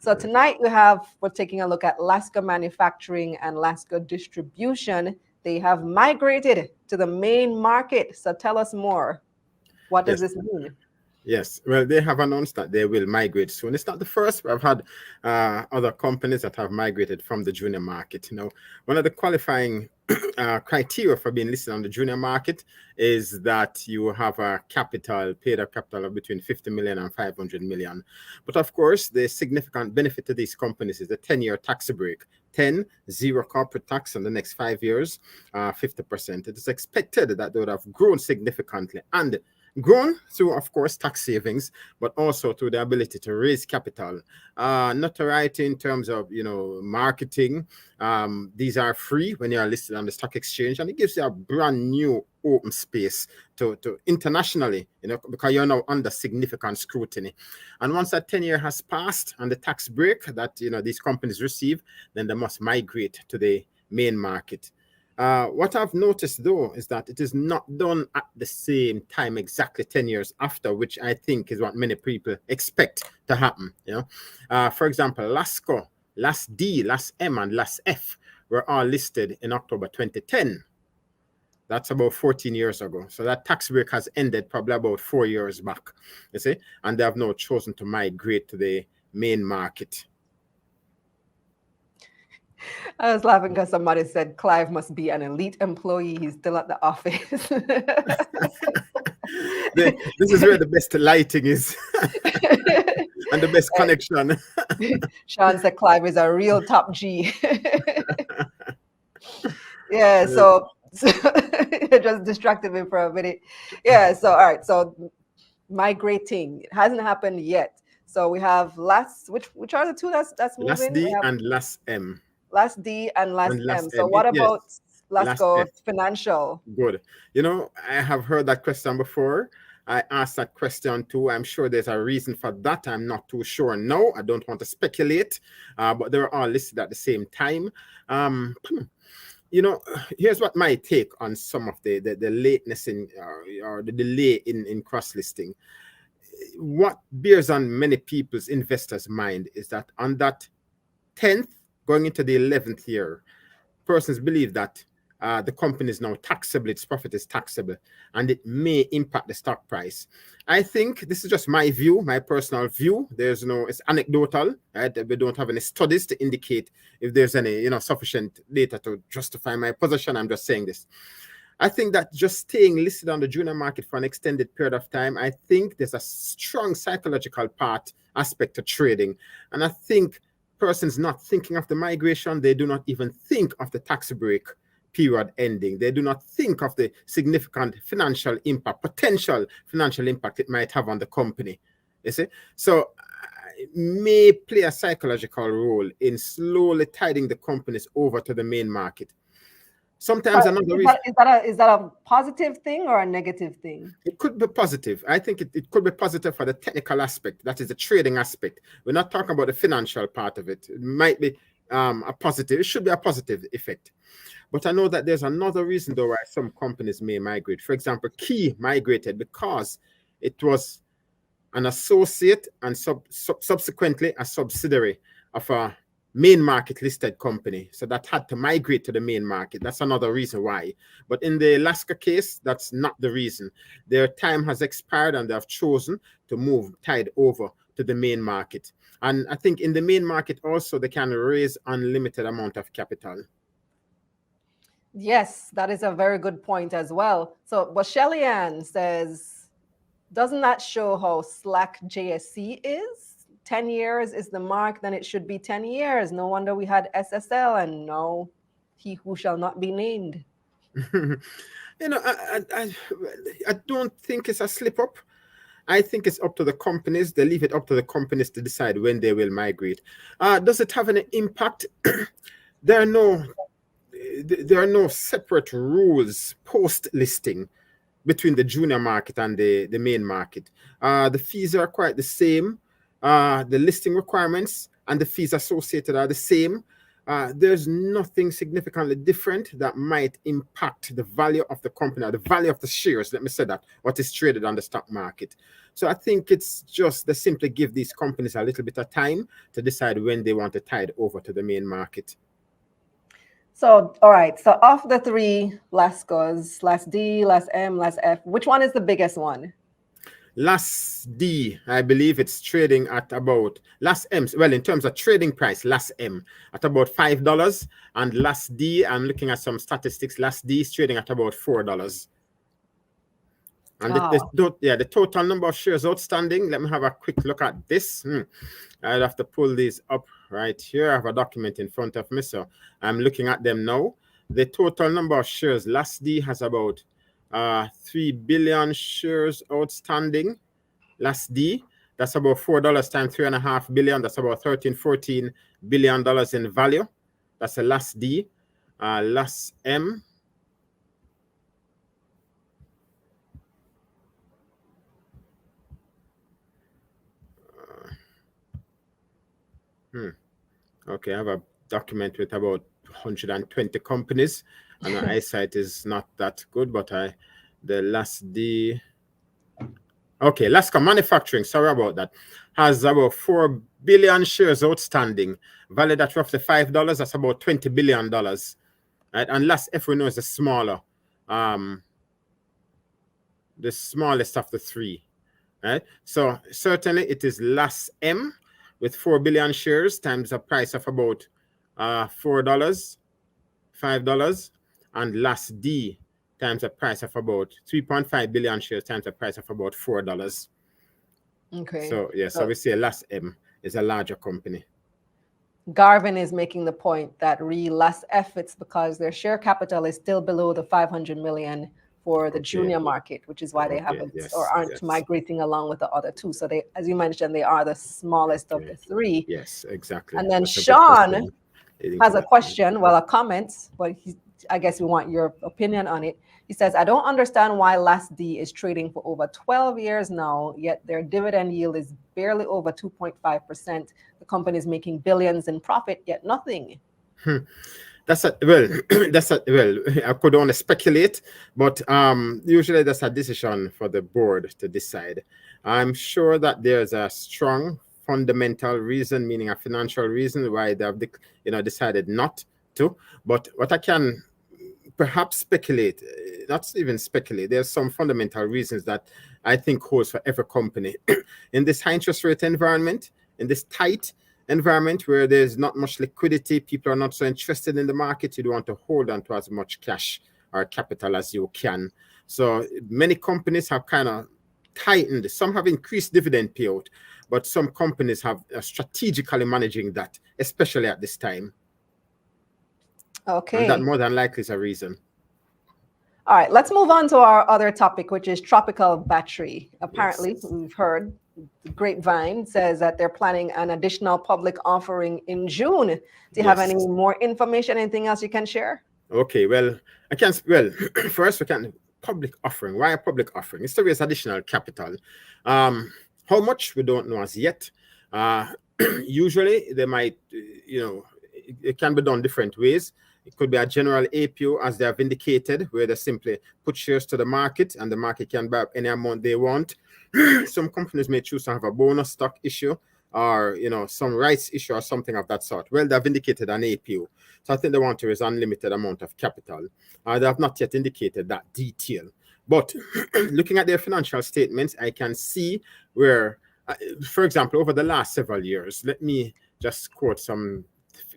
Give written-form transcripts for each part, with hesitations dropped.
So tonight we're taking a look at Lasco Manufacturing and Lasco Distribution. They have migrated to the main market. So tell us more. What does this mean? Yes, well, they have announced that they will migrate soon. It's not the first. I've had other companies that have migrated from the junior market. One of the qualifying criteria for being listed on the junior market is that you have a paid up capital of between 50 million and 500 million. But of course, the significant benefit to these companies is the 10-year tax break. 0 corporate tax in the next 5 years, 50%. It is expected that they would have grown significantly and grown through, of course, tax savings, but also through the ability to raise capital. Notoriety in terms of, marketing. These are free when you are listed on the stock exchange, and it gives you a brand new open space to internationally, because you're now under significant scrutiny. And once that 10 year has passed and the tax break that, these companies receive, then they must migrate to the main market. What I've noticed, though, is that it is not done at the same time, exactly 10 years after, which I think is what many people expect to happen. For example, Lasco, LAS-D, LAS-M, and LAS-F were all listed in October 2010. That's about 14 years ago. So that tax break has ended probably about 4 years back, you see, and they have now chosen to migrate to the main market. I was laughing because somebody said Clive must be an elite employee. He's still at the office. This is where the best lighting is and the best connection. Sean said Clive is a real top G. Yeah, so it just distracted me for a minute. Yeah, so all right, so migrating. It hasn't happened yet. So we have which are the two that's moving? LAS-D and LAS-M. LAS-D and LAS-M. So what about Lasco Financial? Good. I have heard that question before. I asked that question too. I'm sure there's a reason for that. I'm not too sure. No, I don't want to speculate, but they were all listed at the same time. Here's what my take on some of the lateness or the delay in cross-listing. What bears on many people's investors' mind is that on that 10th, going into the 11th year, persons believe that the company is now taxable, its profit is taxable, and it may impact the stock price. I think this is just my view, my personal view. It's anecdotal, right? We don't have any studies to indicate if there's any, sufficient data to justify my position. I'm just saying this. I think that just staying listed on the junior market for an extended period of time, I think there's a strong psychological aspect to trading. And I think persons not thinking of the migration, they do not even think of the tax break period ending. They do not think of the significant financial impact, potential financial impact it might have on the company. You see? So it may play a psychological role in slowly tiding the companies over to the main market. Sometimes is that a positive thing or a negative thing? It could be positive. I think it could be positive for the technical aspect. That is the trading aspect. We're not talking about the financial part of it. It might be a positive. It should be a positive effect. But I know that there's another reason, though, why some companies may migrate. For example, Key migrated because it was an associate and subsequently a subsidiary of a main market listed company, so that had to migrate to the main market. That's another reason why. But in the Lasco case, that's not the reason. Their time has expired and they have chosen to tide over to the main market. And I think in the main market also they can raise unlimited amount of capital. Yes, that is a very good point as well. So but Shelly Ann says, doesn't that show how slack JSC is? 10 years is the mark, then it should be 10 years. No wonder we had SSL and no, he who shall not be named. I don't think it's a slip up. I think it's up to the companies. They leave it up to the companies to decide when they will migrate. Does it have any impact? There are no separate rules post-listing between the junior market and the main market. The fees are quite the same. The listing requirements and the fees associated are the same. there's nothing significantly different that might impact the value of the company or the value of the shares, let me say that, what is traded on the stock market. So I think it's just they simply give these companies a little bit of time to decide when they want to tide over to the main market. So, all right. So of the three Lascos, Las D, Las M, Las F, which one is the biggest one? Las D, I believe it's trading at about, Las M, well, in terms of trading price, Las M at about $5. And Las D, I'm looking at some statistics, Las D is trading at about $4. And the total number of shares outstanding, let me have a quick look at this. I'd have to pull these up right here. I have a document in front of me, so I'm looking at them now. The total number of shares, Las D has about 3 billion shares outstanding. Las D, that's about $4 times 3.5 billion. That's about $13-14 billion in value. That's a Las D. Las M. Okay, I have a document with about 120 companies, and my eyesight is not that good, but the Las D. Okay, Lasco Manufacturing, sorry about that, has about 4 billion shares outstanding, valued at roughly $5. That's about $20 billion. Right? And Las F, we know, is the smaller, the smallest of the three. Right? So certainly it is Las M with 4 billion shares times a price of about $4, $5, and Las D times a price of about 3.5 billion shares times a price of about $4. Okay. So yeah, so we say Las M is a larger company. Garvin is making the point that Las F, it's because their share capital is still below the 500 million for the junior market, which is why they haven't or aren't migrating along with the other two. So they, as you mentioned, they are the smallest of the three. Yes, exactly. And then Sean has a question, well, a comment, but I guess we want your opinion on it. He says, I don't understand why Las D is trading for over 12 years now, yet their dividend yield is barely over 2.5%. The company is making billions in profit, yet nothing. Well, I could only speculate, but usually that's a decision for the board to decide. I'm sure that there's a strong fundamental reason, meaning a financial reason, why they have decided not to. But what I can perhaps speculate, not even speculate, there's some fundamental reasons that I think holds for every company. In this high interest rate environment, in this tight environment where there's not much liquidity, people are not so interested in the market, you don't want to hold on to as much cash or capital as you can. So many companies have kind of tightened. Some have increased dividend payout, but some companies have strategically managing that, especially at this time. Okay. And that more than likely is a reason. All right, let's move on to our other topic, which is tropical battery. Apparently, we've heard the grapevine says that they're planning an additional public offering in June. Do you have any more information, anything else you can share? Okay, well, first we can public offering. Why a public offering? It's to raise additional capital. How much we don't know as yet. Usually they might, it can be done different ways. It could be a general APO, as they have indicated, where they simply put shares to the market and the market can buy up any amount they want. Some companies may choose to have a bonus stock issue or, some rights issue or something of that sort. Well, they've indicated an APO. So I think they want to raise unlimited amount of capital. They have not yet indicated that detail. But looking at their financial statements, I can see where, for example, over the last several years, let me just quote some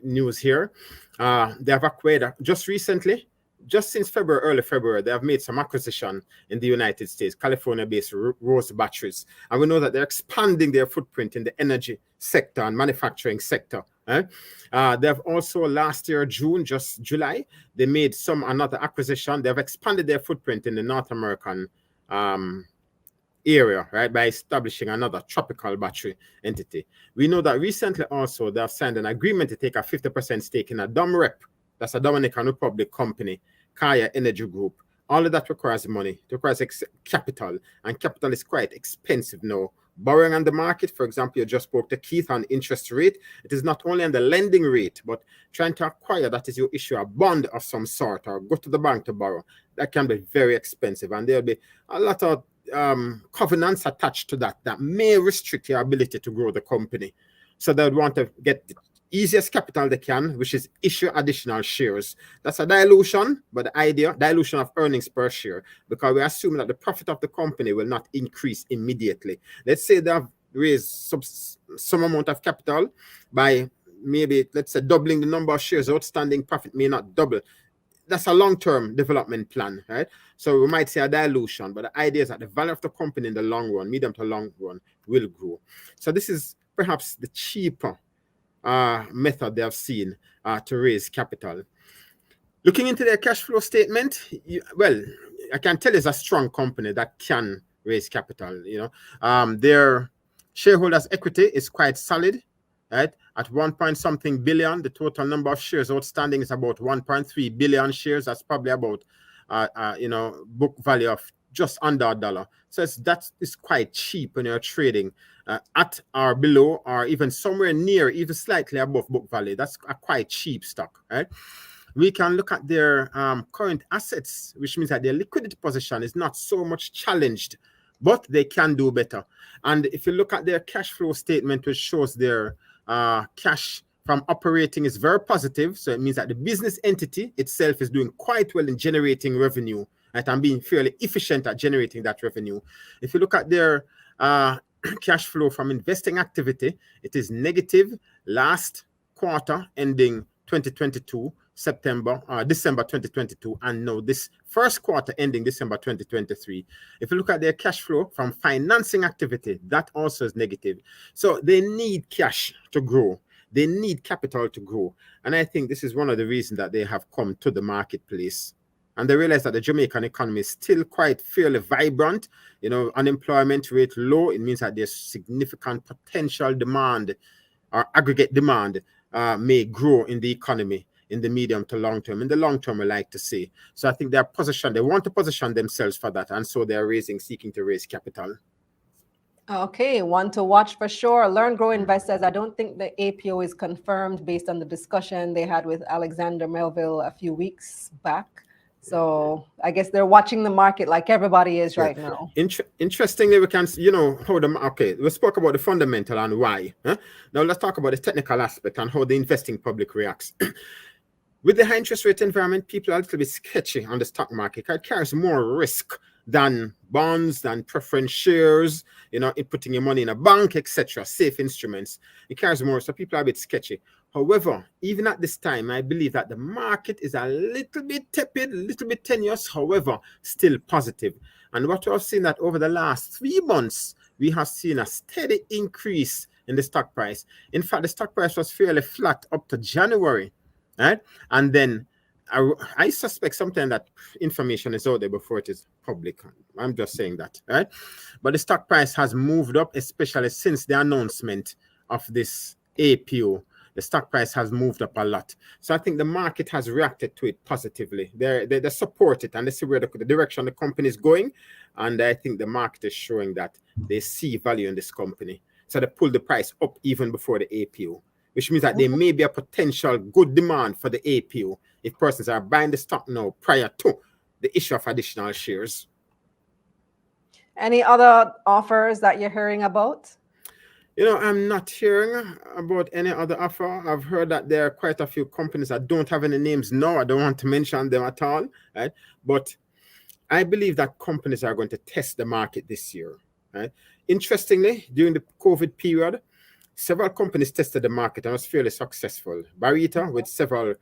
news here. They have acquired just recently, just since early February, they have made some acquisition in the United States, California-based Rose Batteries. And we know that they're expanding their footprint in the energy sector and manufacturing sector. They have also last year, just July, they made another acquisition. They have expanded their footprint in the North American area, right, by establishing another tropical battery entity. We know that recently also they have signed an agreement to take a 50% stake in a DOMREP, that's a Dominican Republic company, Kaya Energy Group. All of that requires money, it requires capital, and capital is quite expensive now borrowing on the market. For example, you just spoke to Keith on interest rate. It is not only on the lending rate, but trying to acquire, that is, you issue a bond of some sort or go to the bank to borrow. That can be very expensive, and there'll be a lot of covenants attached to that may restrict your ability to grow the company. So they would want to get the easiest capital they can, which is issue additional shares. That's a dilution, but the idea, dilution of earnings per share, because we assume that the profit of the company will not increase immediately. Let's say they have raised some amount of capital by maybe, let's say, doubling the number of shares outstanding. Profit may not double. That's a long-term development plan, right? So we might say a dilution, but the idea is that the value of the company in the long run, medium to long run, will grow. So this is perhaps the cheaper method they have seen to raise capital. Looking into their cash flow statement, well, I can tell it's a strong company that can raise capital. Their shareholders' equity is quite solid, right? At 1 billion, the total number of shares outstanding is about 1.3 billion shares. That's probably about book value of just under $1. So that is quite cheap when you're trading at or below, or even somewhere near, even slightly above book value. That's a quite cheap stock, right? We can look at their current assets, which means that their liquidity position is not so much challenged, but they can do better. And if you look at their cash flow statement, which shows their cash from operating is very positive. So it means that the business entity itself is doing quite well in generating revenue, right, and being fairly efficient at generating that revenue. If you look at their cash flow from investing activity, it is negative last quarter ending 2022, December 2022, and now this first quarter ending December 2023. If you look at their cash flow from financing activity, that also is negative. So they need cash to grow. They need capital to grow. And I think this is one of the reasons that they have come to the marketplace. And they realize that the Jamaican economy is still quite fairly vibrant. Unemployment rate low. It means that there's significant potential demand, or aggregate demand may grow in the economy in the medium to long term. In the long term, we like to say. So I think they want to position themselves for that. And so they're seeking to raise capital. Okay, one to watch for sure. Learn, Grow Investors. I don't think the APO is confirmed based on the discussion they had with Alexander Melville a few weeks back. So I guess they're watching the market like everybody is right now. Interestingly, we can, we spoke about the fundamental and why. Huh? Now let's talk about the technical aspect and how the investing public reacts. With the high interest rate environment, people are a little bit sketchy on the stock market. It carries more risk than bonds, than preference shares, in putting your money in a bank, etc., safe instruments. It carries more, so people are a bit sketchy. However, even at this time, I believe that the market is a little bit tepid, a little bit tenuous, however, still positive. And what we have seen that over the last 3 months, we have seen a steady increase in the stock price. In fact, the stock price was fairly flat up to January, right? And then I suspect sometimes that information is out there before it is public. I'm just saying that, right? But the stock price has moved up, especially since the announcement of this APO. The stock price has moved up a lot. So I think the market has reacted to it positively. They support it, and they see where the direction the company is going. And I think the market is showing that they see value in this company. So they pull the price up even before the APO, which means that there may be a potential good demand for the APO if persons are buying the stock now prior to the issue of additional shares. Any other offers that you're hearing about? I'm not hearing about any other offer. I've heard that there are quite a few companies that don't have any names now. I don't want to mention them at all, right? But I believe that companies are going to test the market this year, right? Interestingly, during the COVID period, several companies tested the market and was fairly successful. Barita with several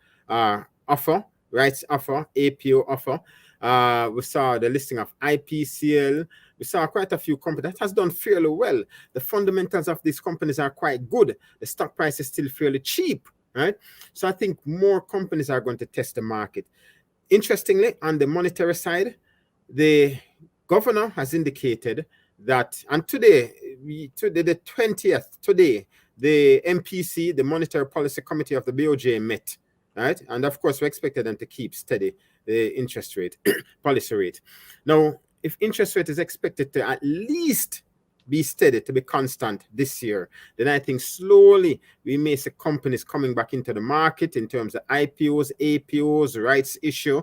rights offer, APO offer. We saw the listing of IPCL. We saw quite a few companies that has done fairly well. The fundamentals of these companies are quite good. The stock price is still fairly cheap, right? So I think more companies are going to test the market. Interestingly, on the monetary side, the governor has indicated that, and today, the 20th, today, the MPC, the Monetary Policy Committee of the BOJ met, right? And of course, we expected them to keep steady the interest rate, policy rate. Now, if interest rate is expected to at least be steady, to be constant this year, then I think slowly we may see companies coming back into the market in terms of IPOs, APOs, rights issue.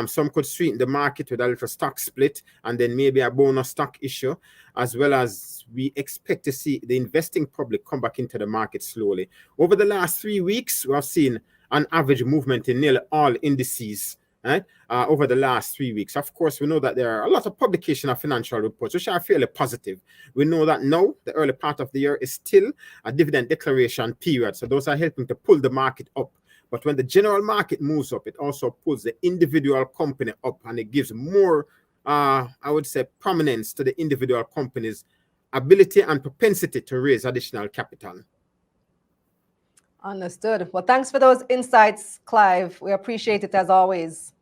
Some could sweeten the market with a little stock split and then maybe a bonus stock issue, as well as we expect to see the investing public come back into the market slowly. Over the last 3 weeks, we have seen an average movement in nearly all indices, right? Over the last 3 weeks. Of course, we know that there are a lot of publication of financial reports, which are fairly positive. We know that now, the early part of the year is still a dividend declaration period. So those are helping to pull the market up. But when the general market moves up, it also pulls the individual company up, and it gives more, I would say, prominence to the individual company's ability and propensity to raise additional capital. Understood. Well, thanks for those insights, Clive. We appreciate it as always.